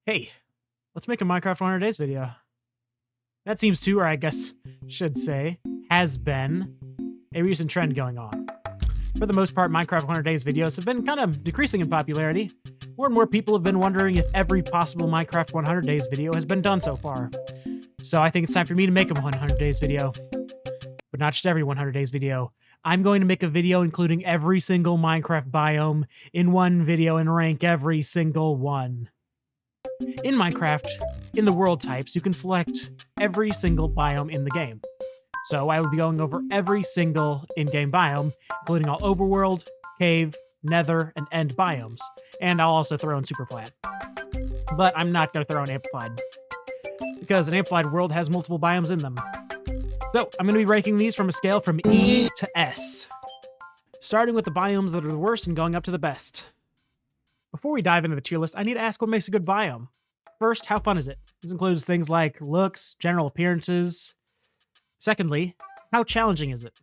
Hey, let's make a Minecraft 100 days video. That seems to, or I guess should say, has been a recent trend going on. For the most part, Minecraft 100 days videos have been kind of decreasing in popularity. More and more people have been wondering if every possible Minecraft 100 days video has been done so far. So I think it's time for me to make a 100 days video. But not just every 100 days video. I'm going to make a video including every single Minecraft biome in one video and rank every single one. In Minecraft, in the world types, you can select every single biome in the game. So I would be going over every single in-game biome, including all overworld, cave, nether, and end biomes. And I'll also throw in superflat. But I'm not going to throw in amplified, because an amplified world has multiple biomes in them. So I'm going to be ranking these from a scale from E to S, starting with the biomes that are the worst and going up to the best. Before we dive into the tier list, I need to ask what makes a good biome. First, how fun is it? This includes things like looks, general appearances. Secondly, how challenging is it?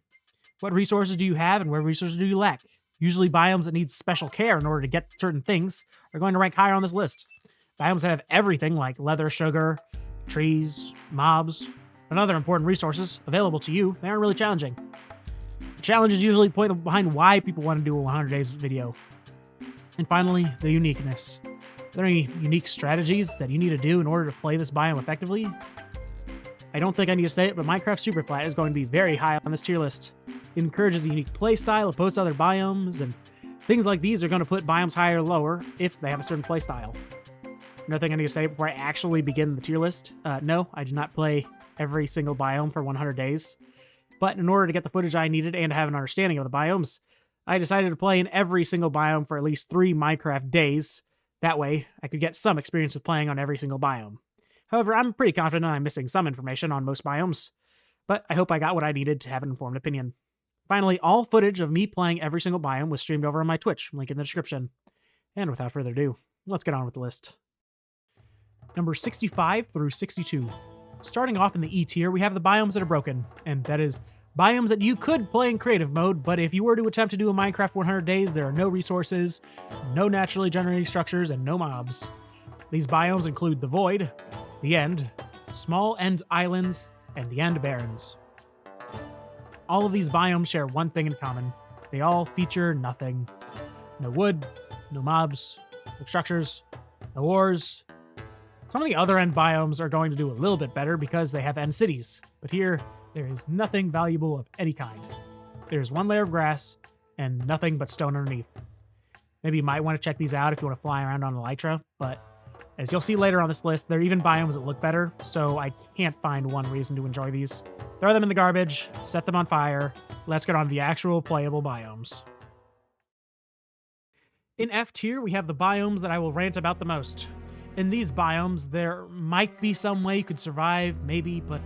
What resources do you have and where resources do you lack? Usually biomes that need special care in order to get certain things are going to rank higher on this list. Biomes that have everything like leather, sugar, trees, mobs, and other important resources available to you, they aren't really challenging. The challenge is usually the point behind why people want to do a 100 days video. And finally, the uniqueness. Are there any unique strategies that you need to do in order to play this biome effectively? I don't think I need to say it, but Minecraft Superflat is going to be very high on this tier list. It encourages a unique playstyle opposed to other biomes, and things like these are going to put biomes higher or lower if they have a certain playstyle. Another thing I need to say before I actually begin the tier list, no, I did not play every single biome for 100 days, but in order to get the footage I needed and to have an understanding of the biomes, I decided to play in every single biome for at least 3 Minecraft days. That way, I could get some experience with playing on every single biome. However, I'm pretty confident I'm missing some information on most biomes, but I hope I got what I needed to have an informed opinion. Finally, all footage of me playing every single biome was streamed over on my Twitch, link in the description. And without further ado, let's get on with the list. Number 65 through 62. Starting off in the E tier, we have the biomes that are broken, and that is biomes that you could play in creative mode, but if you were to attempt to do a Minecraft 100 days, there are no resources, no naturally generating structures, and no mobs. These biomes include the Void, the End, small End Islands, and the End Barrens. All of these biomes share one thing in common. They all feature nothing. No wood, no mobs, no structures, no ores. Some of the other End biomes are going to do a little bit better because they have End cities, but here, there is nothing valuable of any kind. There's one layer of grass and nothing but stone underneath. Maybe you might want to check these out if you want to fly around on Elytra, but as you'll see later on this list, there are even biomes that look better, so I can't find one reason to enjoy these. Throw them in the garbage, set them on fire. Let's get on to the actual playable biomes. In F tier, we have the biomes that I will rant about the most. In these biomes, there might be some way you could survive, maybe, but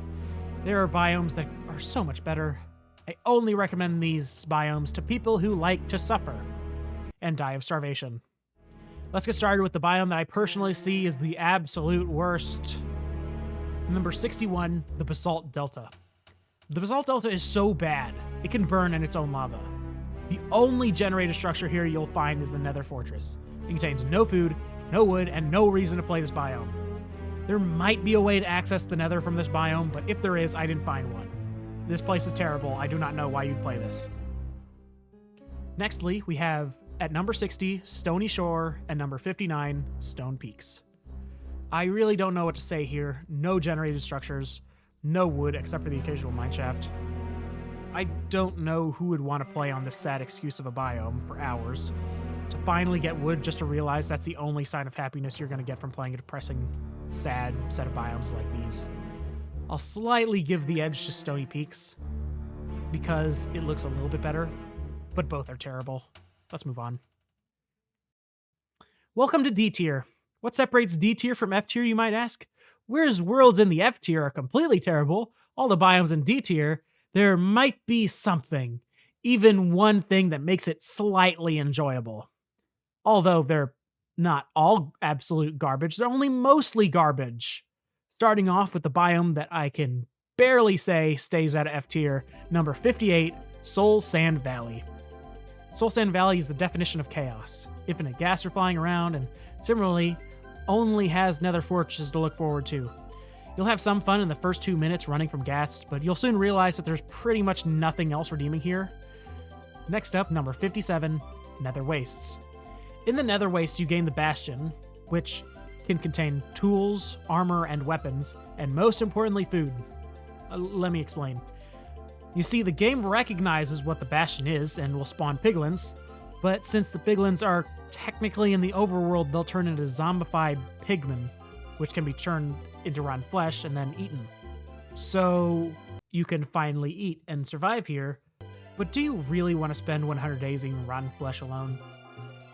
there are biomes that are so much better. I only recommend these biomes to people who like to suffer and die of starvation. Let's get started with the biome that I personally see as the absolute worst. Number 61, the Basalt Delta. The Basalt Delta is so bad, it can burn in its own lava. The only generated structure here you'll find is the Nether Fortress. It contains no food, no wood, and no reason to play this biome. There might be a way to access the Nether from this biome, but if there is, I didn't find one. This place is terrible. I do not know why you'd play this. Nextly, we have, at number 60, Stony Shore, and number 59, Stone Peaks. I really don't know what to say here. No generated structures, no wood except for the occasional mineshaft. I don't know who would want to play on this sad excuse of a biome for hours, to finally get wood just to realize that's the only sign of happiness you're going to get from playing a depressing, sad set of biomes like these. I'll slightly give the edge to Stony Peaks because it looks a little bit better, but both are terrible. Let's move on. Welcome to D tier. What separates D tier from F tier, you might ask? Whereas worlds in the F tier are completely terrible, all the biomes in D tier, there might be something, even one thing that makes it slightly enjoyable. Although they're not all absolute garbage, they're only mostly garbage. Starting off with the biome that I can barely say stays out of F tier, number 58, Soul Sand Valley. Soul Sand Valley is the definition of chaos. Infinite gas are flying around, and similarly, only has nether fortresses to look forward to. You'll have some fun in the first 2 minutes running from ghasts, but you'll soon realize that there's pretty much nothing else redeeming here. Next up, number 57, Nether Wastes. In the Nether Waste, you gain the Bastion, which can contain tools, armor, and weapons, and most importantly, food. Let me explain. You see, the game recognizes what the Bastion is and will spawn piglins, but since the piglins are technically in the overworld, they'll turn into zombified pigmen, which can be turned into rotten flesh and then eaten. So you can finally eat and survive here, but do you really want to spend 100 days eating rotten flesh alone?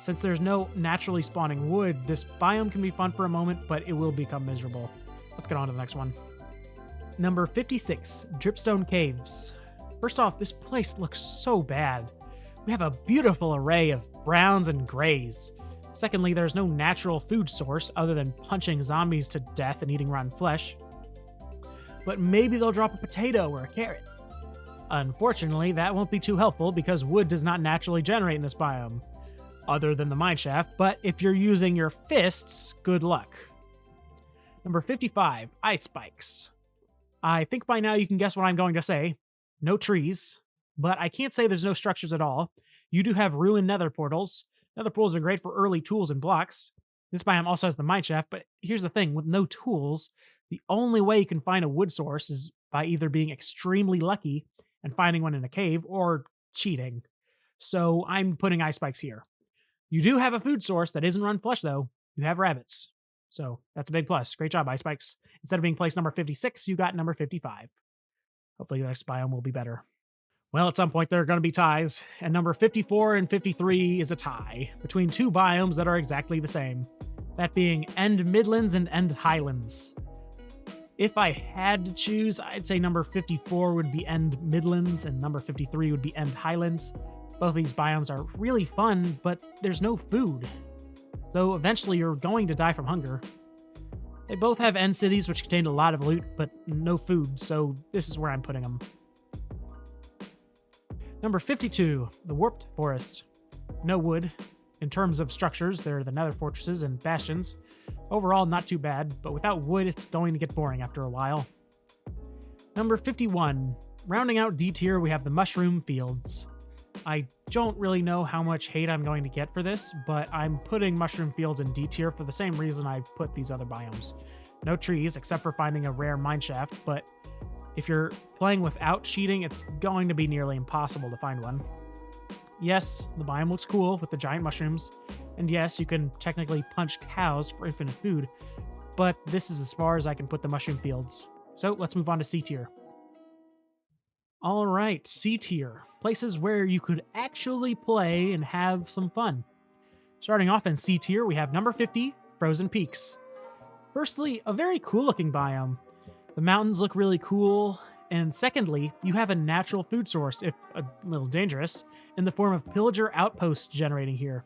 Since there's no naturally spawning wood, this biome can be fun for a moment, but it will become miserable. Let's get on to the next one. Number 56, Dripstone Caves. First off, this place looks so bad. We have a beautiful array of browns and grays. Secondly, there's no natural food source other than punching zombies to death and eating rotten flesh. But maybe they'll drop a potato or a carrot. Unfortunately, that won't be too helpful because wood does not naturally generate in this biome, other than the mineshaft, but if you're using your fists, good luck. Number 55, Ice Spikes. I think by now you can guess what I'm going to say. No trees, but I can't say there's no structures at all. You do have ruined nether portals. Nether portals are great for early tools and blocks. This biome also has the mineshaft, but here's the thing, with no tools, the only way you can find a wood source is by either being extremely lucky and finding one in a cave or cheating. So I'm putting ice spikes here. You do have a food source that isn't run flesh though. You have rabbits. So that's a big plus. Great job, Ice Spikes. Instead of being placed number 56, you got number 55. Hopefully the next biome will be better. Well, at some point there are going to be ties, and number 54 and 53 is a tie between two biomes that are exactly the same. That being End Midlands and End Highlands. If I had to choose, I'd say number 54 would be End Midlands and number 53 would be End Highlands. Both of these biomes are really fun, but there's no food. So eventually you're going to die from hunger. They both have end cities which contain a lot of loot, but no food, so this is where I'm putting them. Number 52, the Warped Forest. No wood. In terms of structures, they're the nether fortresses and bastions. Overall, not too bad, but without wood, it's going to get boring after a while. Number 51, rounding out D tier, we have the Mushroom Fields. I don't really know how much hate I'm going to get for this, but I'm putting Mushroom Fields in D tier for the same reason I put these other biomes. No trees, except for finding a rare mineshaft, but if you're playing without cheating, it's going to be nearly impossible to find one. Yes, the biome looks cool with the giant mushrooms, and yes, you can technically punch cows for infinite food, but this is as far as I can put the Mushroom Fields. So let's move on to C tier. All right, C tier. Places where you could actually play and have some fun. Starting off in C tier, we have number 50, Frozen Peaks. Firstly, a very cool looking biome. The mountains look really cool, and secondly, you have a natural food source, if a little dangerous, in the form of pillager outposts generating here.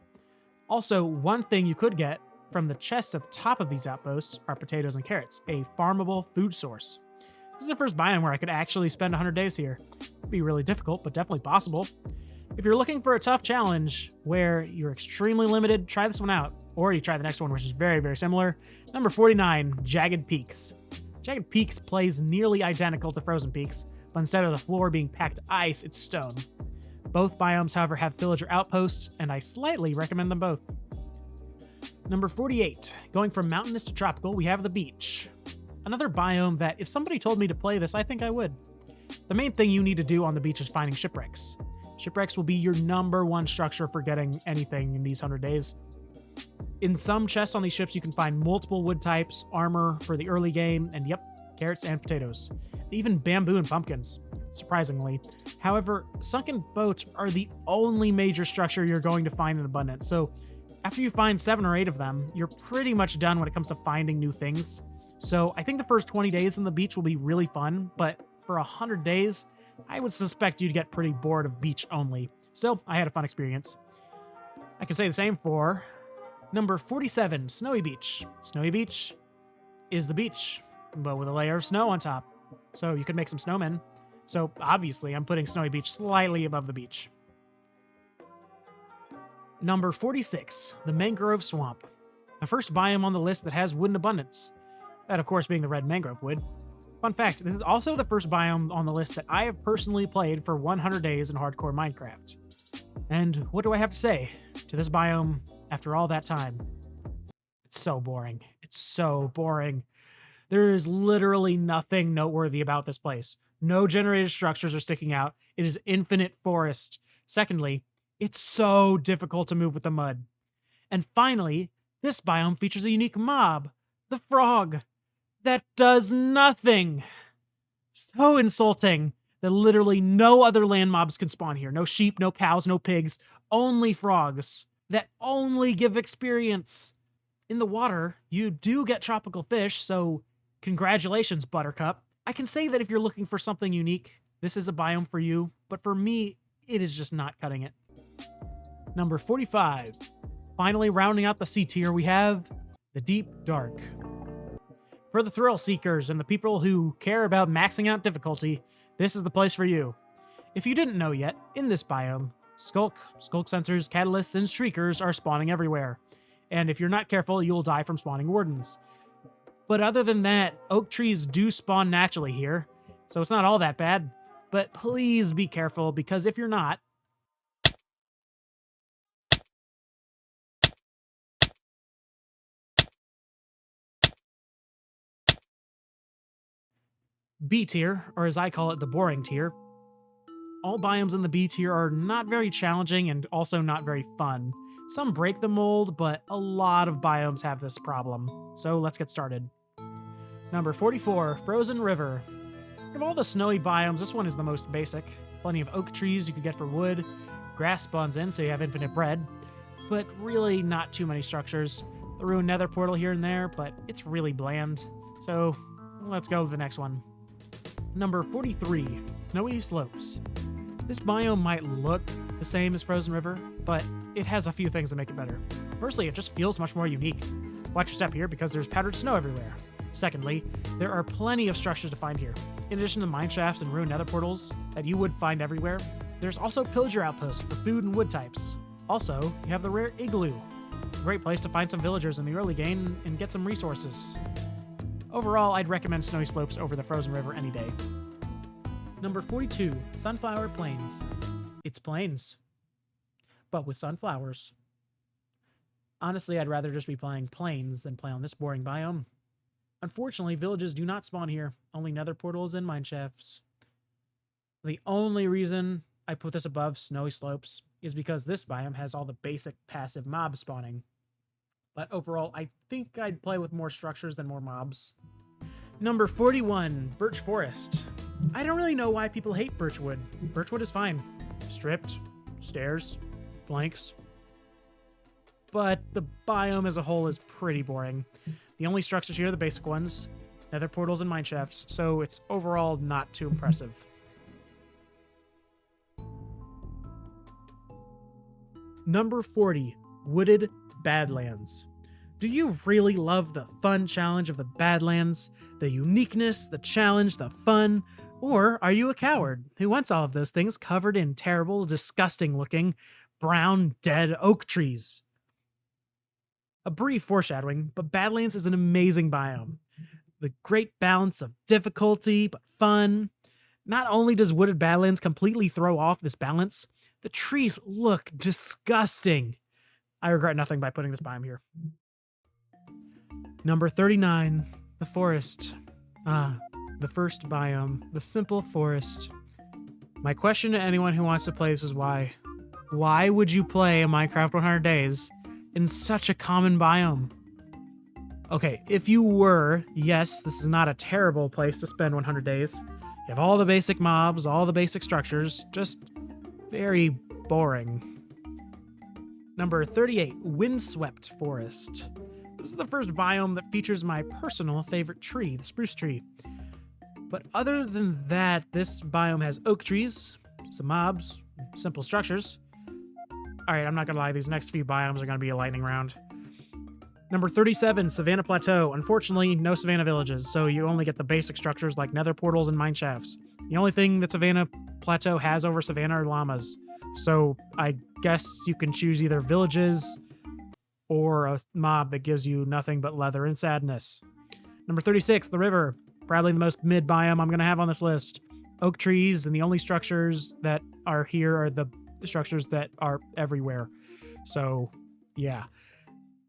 Also, one thing you could get from the chests at the top of these outposts are potatoes and carrots, a farmable food source. This is the first biome where I could actually spend 100 days here. It'd be really difficult, but definitely possible. If you're looking for a tough challenge where you're extremely limited, try this one out. Or you try the next one, which is very, very similar. Number 49, Jagged Peaks. Jagged Peaks plays nearly identical to Frozen Peaks, but instead of the floor being packed ice, it's stone. Both biomes, however, have pillager outposts, and I slightly recommend them both. Number 48, going from mountainous to tropical, we have the beach. Another biome that if somebody told me to play this, I think I would. The main thing you need to do on the beach is finding shipwrecks. Shipwrecks will be your number one structure for getting anything in these 100 days. In some chests on these ships, you can find multiple wood types, armor for the early game, and yep, carrots and potatoes. Even bamboo and pumpkins, surprisingly. However, sunken boats are the only major structure you're going to find in abundance, so after you find 7 or 8 of them, you're pretty much done when it comes to finding new things. So I think the first 20 days on the beach will be really fun, but for 100 days, I would suspect you'd get pretty bored of beach only. Still, I had a fun experience. I can say the same for number 47, Snowy Beach. Snowy Beach is the beach, but with a layer of snow on top. So you could make some snowmen. So obviously, I'm putting Snowy Beach slightly above the beach. Number 46, the Mangrove Swamp. The first biome on the list that has wood in abundance. That, of course, being the red mangrove wood. Fun fact, this is also the first biome on the list that I have personally played for 100 days in hardcore Minecraft. And what do I have to say to this biome after all that time? It's so boring. It's so boring. There is literally nothing noteworthy about this place. No generated structures are sticking out. It is infinite forest. Secondly, it's so difficult to move with the mud. And finally, this biome features a unique mob, the frog, that does nothing. So insulting that literally no other land mobs can spawn here. No sheep, no cows, no pigs, only frogs that only give experience. In the water, you do get tropical fish, so congratulations, Buttercup. I can say that if you're looking for something unique, this is a biome for you, but for me, it is just not cutting it. Number 45. Finally rounding out the C tier, we have the Deep Dark. For the thrill seekers and the people who care about maxing out difficulty, this is the place for you. If you didn't know yet, in this biome, skulk sensors, catalysts, and shriekers are spawning everywhere. And if you're not careful, you'll die from spawning wardens. But other than that, oak trees do spawn naturally here, so it's not all that bad. But please be careful, because if you're not, B tier, or as I call it, the boring tier. All biomes in the B tier are not very challenging and also not very fun. Some break the mold, but a lot of biomes have this problem. So let's get started. Number 44, Frozen River. Of all the snowy biomes, this one is the most basic. Plenty of oak trees you could get for wood. Grass spawns in, so you have infinite bread. But really not too many structures. The ruined nether portal here and there, but it's really bland. So let's go to the next one. Number 43, Snowy Slopes. This biome might look the same as Frozen River, but it has a few things that make it better. Firstly, it just feels much more unique. Watch your step here because there's powdered snow everywhere. Secondly, there are plenty of structures to find here. In addition to mine shafts and ruined nether portals that you would find everywhere, there's also pillager outposts for food and wood types. Also, you have the rare igloo. A great place to find some villagers in the early game and get some resources. Overall, I'd recommend Snowy Slopes over the Frozen River any day. Number 42, Sunflower Plains. It's plains, but with sunflowers. Honestly, I'd rather just be playing plains than play on this boring biome. Unfortunately, villages do not spawn here, only nether portals and mine shafts. The only reason I put this above Snowy Slopes is because this biome has all the basic passive mob spawning. But overall, I think I'd play with more structures than more mobs. Number 41, Birch Forest. I don't really know why people hate birchwood. Birchwood is fine. Stripped, stairs, blanks. But the biome as a whole is pretty boring. The only structures here are the basic ones, nether portals and mine shafts, so it's overall not too impressive. Number 40, Wooded Badlands. Do you really love the fun challenge of the Badlands? The uniqueness, the challenge, the fun? Or are you a coward who wants all of those things covered in terrible, disgusting-looking, brown, dead oak trees? A brief foreshadowing, but Badlands is an amazing biome. The great balance of difficulty, but fun. Not only does Wooded Badlands completely throw off this balance, the trees look disgusting. I regret nothing by putting this biome here. Number 39, the forest. The first biome, the simple forest. My question to anyone who wants to play this is why? Why would you play a Minecraft 100 Days in such a common biome? Okay, if you were, yes, this is not a terrible place to spend 100 days. You have all the basic mobs, all the basic structures, just very boring. Number 38, Windswept Forest. This is the first biome that features my personal favorite tree, the spruce tree. But other than that, this biome has oak trees, some mobs, simple structures. Alright, I'm not gonna lie, these next few biomes are gonna be a lightning round. Number 37, Savannah Plateau. Unfortunately, no Savannah villages, so you only get the basic structures like nether portals and mine shafts. The only thing that Savannah Plateau has over Savannah are llamas. So I guess you can choose either villages, or a mob that gives you nothing but leather and sadness. Number 36, the river. Probably the most mid biome I'm going to have on this list. Oak trees, and the only structures that are here are the structures that are everywhere. So, yeah.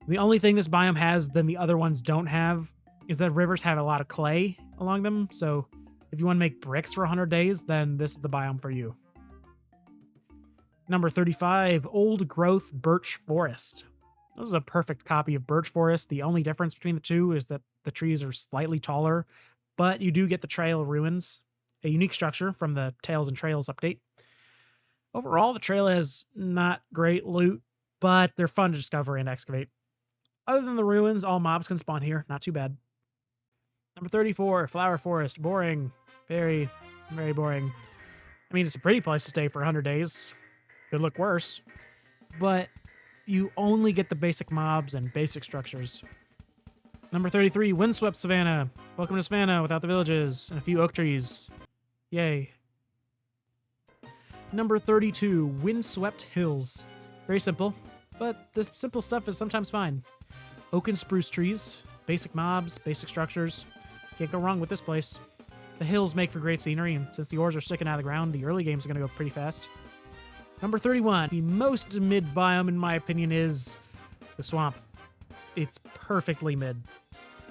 The only thing this biome has than the other ones don't have is that rivers have a lot of clay along them. So, if you want to make bricks for 100 days, then this is the biome for you. Number 35, old growth birch forest. This is a perfect copy of birch forest. The only difference between the two is that the trees are slightly taller, but you do get the trail ruins, a unique structure from the Tales and Trails update. Overall, the trail has not great loot, but they're fun to discover and excavate. Other than the ruins, all mobs can spawn here. Not too bad. Number 34, flower forest. Boring. Very, very boring. I mean, it's a pretty place to stay for 100 days. Could look worse. But you only get the basic mobs and basic structures. Number 33, windswept savanna. Welcome to savannah without the villages and a few oak trees. Yay. Number 32, windswept hills. Very simple, but this simple stuff is sometimes fine. Oak and spruce trees, basic mobs, basic structures. Can't go wrong with this place. The hills make for great scenery, and since the ores are sticking out of the ground, the early game's gonna go pretty fast. Number 31, the most mid biome in my opinion is the swamp. It's perfectly mid.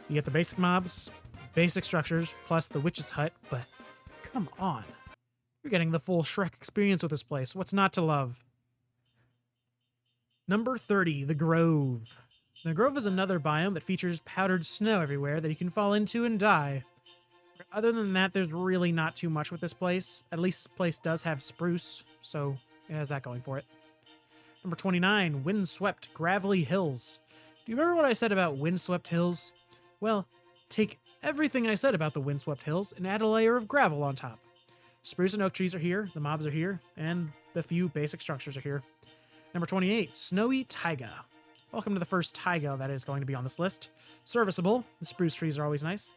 You get the basic mobs, basic structures, plus the witch's hut, but come on. You're getting the full Shrek experience with this place. What's not to love? Number 30, the Grove. The Grove is another biome that features powdered snow everywhere that you can fall into and die. Other than that, there's really not too much with this place. At least this place does have spruce, so it has that going for it. Number 29, windswept gravelly hills. Do you remember what I said about windswept hills? Well, take everything I said about the windswept hills and add a layer of gravel on top. Spruce and oak trees are here, the mobs are here, and the few basic structures are here. Number 28, snowy taiga. Welcome to the first taiga that is going to be on this list. Serviceable, the spruce trees are always nice.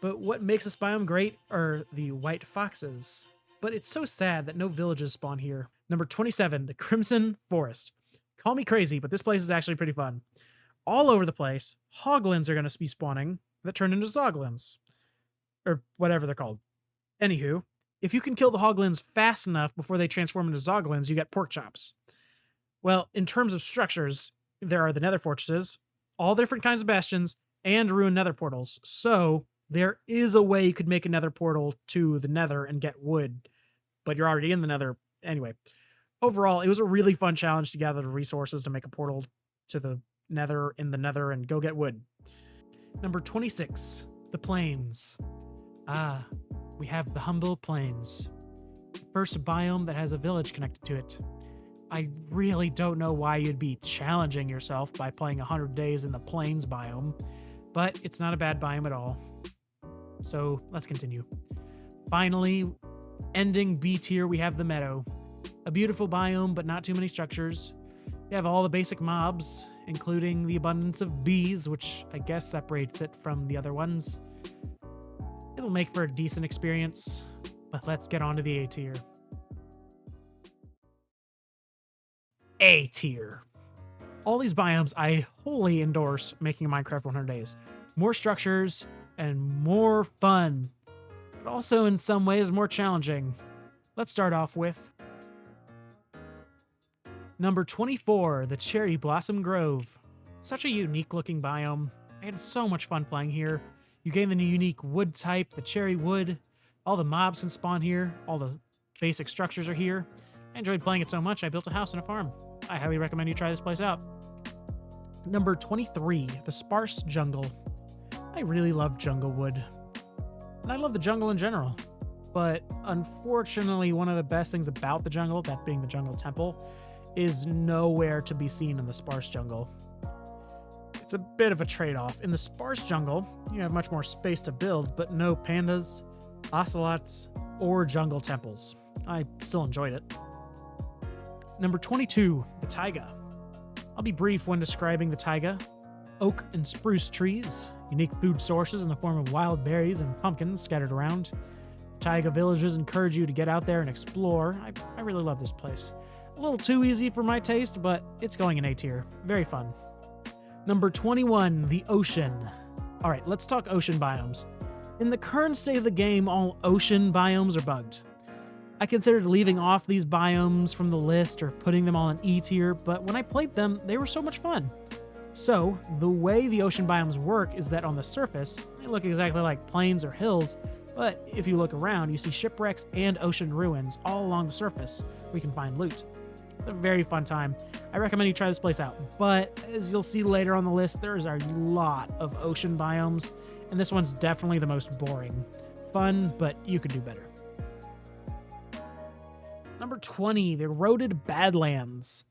But what makes this biome great are the white foxes. But it's so sad that no villages spawn here. Number 27, the Crimson Forest. Call me crazy, but this place is actually pretty fun. All over the place, hoglins are going to be spawning that turn into zoglins. Or whatever they're called. Anywho, if you can kill the hoglins fast enough before they transform into zoglins, you get pork chops. Well, in terms of structures, there are the nether fortresses, all different kinds of bastions, and ruined nether portals. So there is a way you could make a nether portal to the nether and get wood, but you're already in the nether anyway. Overall, it was a really fun challenge to gather the resources to make a portal to the nether in the nether and go get wood. Number 26, the plains. We have the humble plains. The first biome that has a village connected to it. I really don't know why you'd be challenging yourself by playing 100 days in the plains biome, but it's not a bad biome at all. So let's continue. Finally, ending B tier, we have the meadow. A beautiful biome, but not too many structures. You have all the basic mobs, including the abundance of bees, which I guess separates it from the other ones. It'll make for a decent experience, but let's get on to the A tier. A tier. All these biomes I wholly endorse making Minecraft 100 days. More structures and more fun, but also in some ways more challenging. Let's start off with number 24, the Cherry Blossom Grove. Such a unique looking biome. I had so much fun playing here. You gain the unique wood type, the cherry wood. All the mobs can spawn here. All the basic structures are here. I enjoyed playing it so much, I built a house and a farm. I highly recommend you try this place out. Number 23, the Sparse Jungle. I really love jungle wood. And I love the jungle in general. But unfortunately, one of the best things about the jungle, that being the jungle temple, is nowhere to be seen in the sparse jungle. It's a bit of a trade-off. In the sparse jungle, you have much more space to build, but no pandas, ocelots, or jungle temples. I still enjoyed it. Number 22, the taiga. I'll be brief when describing the taiga. Oak and spruce trees, unique food sources in the form of wild berries and pumpkins scattered around. Taiga villages encourage you to get out there and explore. I really love this place. A little too easy for my taste, but it's going in A tier. Very fun. Number 21, the ocean. All right, let's talk ocean biomes. In the current state of the game, all ocean biomes are bugged. I considered leaving off these biomes from the list or putting them all in E tier, but when I played them, they were so much fun. So, the way the ocean biomes work is that on the surface, they look exactly like plains or hills, but if you look around, you see shipwrecks and ocean ruins all along the surface where you can find loot. It's a very fun time. I recommend you try this place out, but as you'll see later on the list, there's a lot of ocean biomes, and this one's definitely the most boring. Fun, but you could do better. Number 20, the eroded Badlands.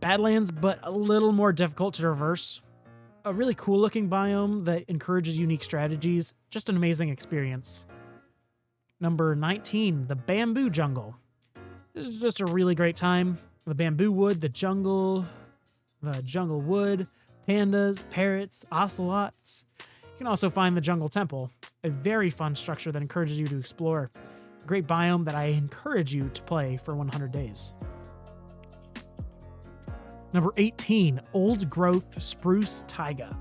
Badlands, but a little more difficult to traverse. A really cool looking biome that encourages unique strategies. Just an amazing experience. Number 19, the Bamboo Jungle. This is just a really great time. The bamboo wood, the jungle wood, pandas, parrots, ocelots. You can also find the jungle temple, a very fun structure that encourages you to explore. A great biome that I encourage you to play for 100 days. Number 18, Old Growth Spruce Taiga.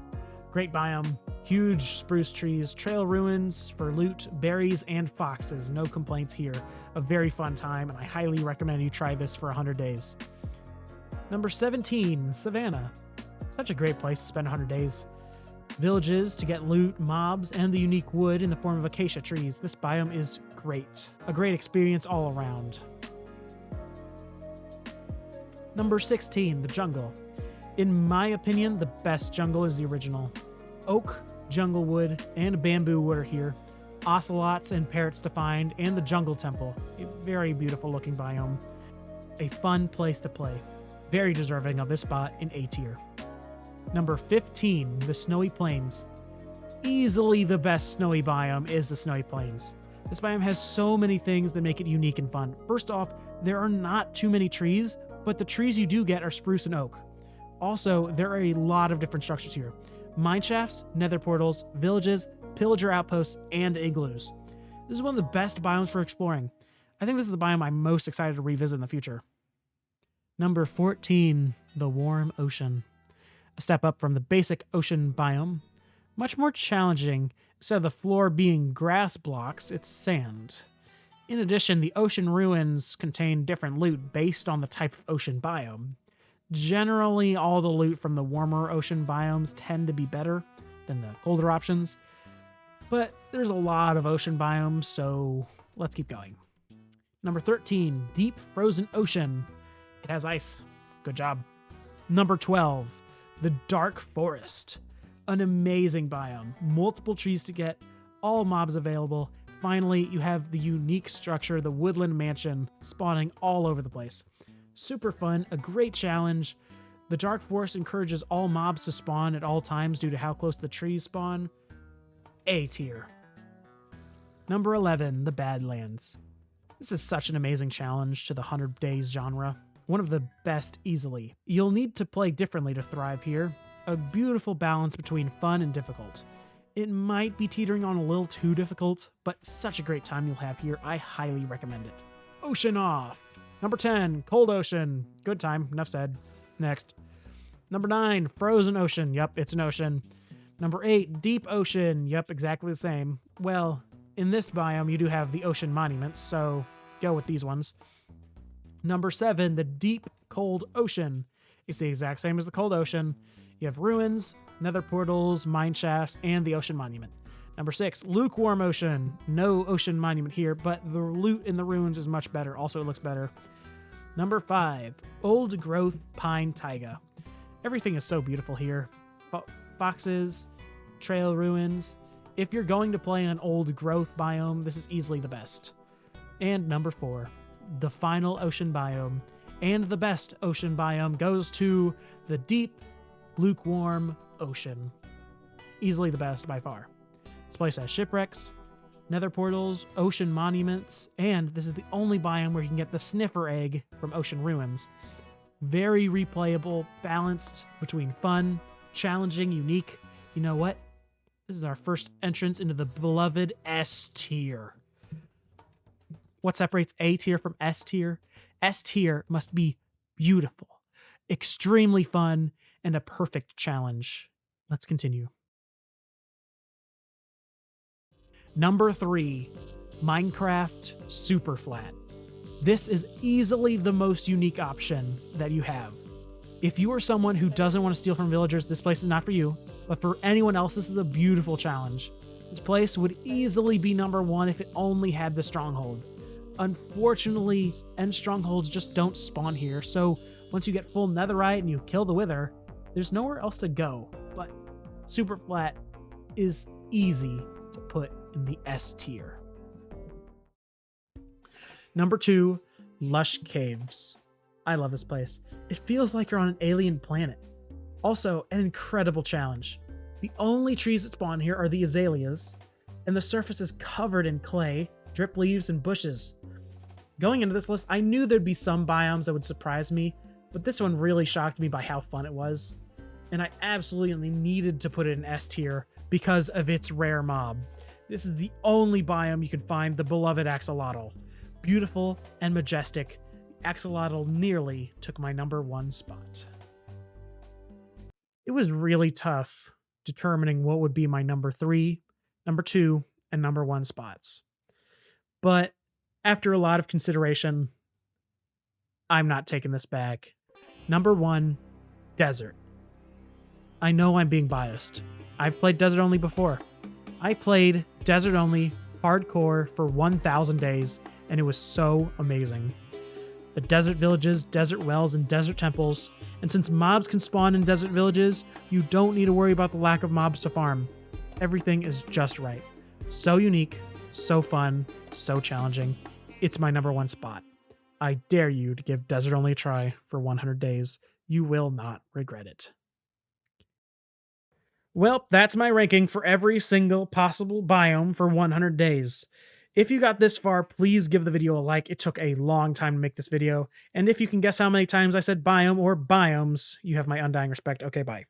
Great biome, huge spruce trees, trail ruins for loot, berries, and foxes. No complaints here. A very fun time, and I highly recommend you try this for 100 days. Number 17, Savannah. Such a great place to spend 100 days. Villages to get loot, mobs, and the unique wood in the form of acacia trees. This biome is great. A great experience all around. Number 16, the jungle. In my opinion, the best jungle is the original. Oak, jungle wood, and bamboo wood are here. Ocelots and parrots to find, and the jungle temple. A very beautiful looking biome. A fun place to play. Very deserving of this spot in A tier. Number 15, the Snowy Plains. Easily the best snowy biome is the Snowy Plains. This biome has so many things that make it unique and fun. First off, there are not too many trees, but the trees you do get are spruce and oak. Also, there are a lot of different structures here. Mine shafts, nether portals, villages, pillager outposts, and igloos. This is one of the best biomes for exploring. I think this is the biome I'm most excited to revisit in the future. Number 14, the Warm Ocean. A step up from the basic ocean biome. Much more challenging. Instead of the floor being grass blocks, it's sand. In addition, the ocean ruins contain different loot based on the type of ocean biome. Generally, all the loot from the warmer ocean biomes tend to be better than the colder options. But there's a lot of ocean biomes, so let's keep going. Number 13, Deep Frozen Ocean. It has ice. Good job. Number 12, the Dark Forest. An amazing biome. Multiple trees to get, all mobs available. Finally, you have the unique structure, the Woodland Mansion, spawning all over the place. Super fun, a great challenge. The Dark Forest encourages all mobs to spawn at all times due to how close the trees spawn. A tier. Number 11, the Badlands. This is such an amazing challenge to the 100 Days genre. One of the best easily. You'll need to play differently to thrive here. A beautiful balance between fun and difficult. It might be teetering on a little too difficult, but such a great time you'll have here. I highly recommend it. Ocean Off. Number 10, Cold Ocean. Good time, enough said. Next. Number 9, Frozen Ocean. Yep, it's an ocean. Number 8, Deep Ocean. Yep, exactly the same. Well, in this biome, you do have the ocean monuments, so go with these ones. Number 7, the Deep Cold Ocean. It's the exact same as the Cold Ocean. You have ruins, nether portals, mine shafts, and the ocean monument. Number 6, Lukewarm Ocean. No ocean monument here, but the loot in the ruins is much better. Also, it looks better. Number 5, Old Growth Pine Taiga. Everything is so beautiful here. Foxes, trail ruins. If you're going to play an old growth biome, this is easily the best. And number 4, the final ocean biome. And the best ocean biome goes to the Deep Lukewarm Ocean. Easily the best by far. This place has shipwrecks, nether portals, ocean monuments, and this is the only biome where you can get the sniffer egg from ocean ruins. Very replayable, balanced between fun, challenging, unique. You know what? This is our first entrance into the beloved S tier. What separates A tier from S tier? S tier must be beautiful, extremely fun, and a perfect challenge. Let's continue. Number 3, Minecraft Super Flat. This is easily the most unique option that you have. If you are someone who doesn't want to steal from villagers, this place is not for you. But for anyone else, this is a beautiful challenge. This place would easily be number 1 if it only had the stronghold. Unfortunately, end strongholds just don't spawn here, so once you get full netherite and you kill the wither, there's nowhere else to go. But Super Flat is easy to put in the S tier. Number 2, Lush Caves. I love this place. It feels like you're on an alien planet. Also, an incredible challenge. The only trees that spawn here are the azaleas, and the surface is covered in clay, drip leaves, and bushes. Going into this list, I knew there'd be some biomes that would surprise me, but this one really shocked me by how fun it was. And I absolutely needed to put it in S tier because of its rare mob. This is the only biome you can find the beloved axolotl. Beautiful and majestic, axolotl nearly took my number 1 spot. It was really tough determining what would be my number 3, number 2, and number 1 spots. But after a lot of consideration, I'm not taking this back. Number 1, Desert. I know I'm being biased. I've played Desert Only before. I played Desert Only hardcore for 1,000 days, and it was so amazing. The desert villages, desert wells, and desert temples, and since mobs can spawn in desert villages, you don't need to worry about the lack of mobs to farm. Everything is just right. So unique, so fun, so challenging. It's my number 1 spot. I dare you to give Desert Only a try for 100 days. You will not regret it. Well, that's my ranking for every single possible biome for 100 days. If you got this far, please give the video a like. It took a long time to make this video. And if you can guess how many times I said biome or biomes, you have my undying respect. Okay, bye.